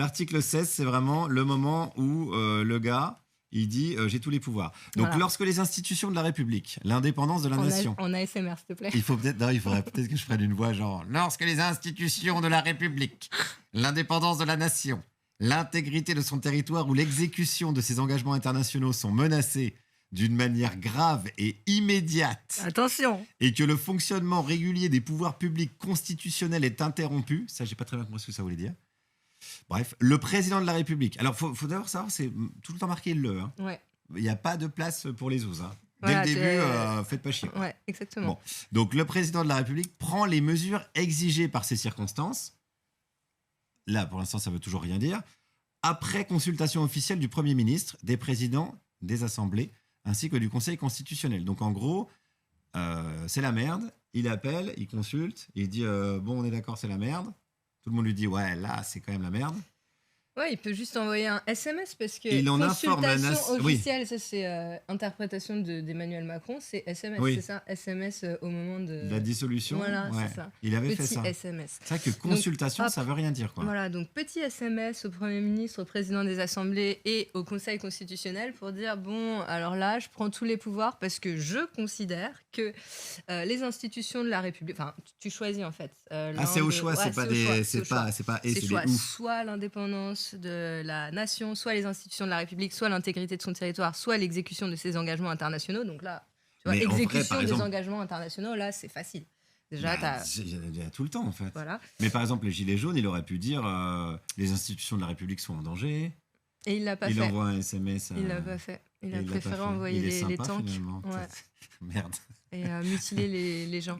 L'article 16, c'est vraiment le moment où le gars, il dit j'ai tous les pouvoirs. Donc, Voilà. lorsque les institutions de la République, l'indépendance de la nation. En ASMR, s'il te plaît. Il faudrait peut-être que je prenne une voix genre lorsque les institutions de la République, l'indépendance de la nation, l'intégrité de son territoire ou l'exécution de ses engagements internationaux sont menacées d'une manière grave et immédiate Attention. et que le fonctionnement régulier des pouvoirs publics constitutionnels est interrompu, ça j'ai pas très bien compris ce que ça voulait dire. Bref, le président de la République. Alors faut d'abord savoir, c'est tout le temps marqué le. Hein. Ouais. Il n'y a pas de place pour les os. Hein. Dès Voilà, le début, faites pas chier. Ouais, exactement. Bon. Donc le président de la République prend les mesures exigées par ces circonstances. Là, pour l'instant, ça veut toujours rien dire. Après consultation officielle du Premier ministre, des présidents, des assemblées, ainsi que du Conseil constitutionnel. Donc en gros, c'est la merde. Il appelle, il consulte, il dit bon, on est d'accord, c'est la merde. Tout le monde lui dit ouais, là, c'est quand même la merde. Ouais, il peut juste envoyer un SMS parce que Il en informe la consultation nation. Oui. officielle, ça c'est interprétation d'Emmanuel Macron, c'est SMS, Oui. c'est ça, SMS au moment de La dissolution. Voilà, ouais. c'est ça. Il avait fait Petit ça. SMS. C'est vrai que consultation, hop. ça veut rien dire quoi. Voilà, donc petit SMS au Premier ministre, au président des assemblées et au Conseil constitutionnel pour dire bon, alors là, je prends tous les pouvoirs parce que je considère que les institutions de la République, enfin, tu choisis en fait. C'est au choix, c'est pas des, c'est c'est des choix. ouf. Soit l'indépendance de la nation, soit les institutions de la République, soit l'intégrité de son territoire, soit l'exécution de ses engagements internationaux. Donc là, tu vois, Mais en vrai, exécution par des exemple- engagements internationaux, là, c'est facile. Déjà, Il y a tout le temps en fait. voilà. Mais par exemple, les Gilets jaunes, il aurait pu dire les institutions de la République sont en danger. Et il l'a pas Il fait. envoie un SMS. Il l'a pas fait. Il a et l'a préféré pas fait. envoyer Il est les sympa, tanks finalement. ouais, Merde. et mutiler les gens.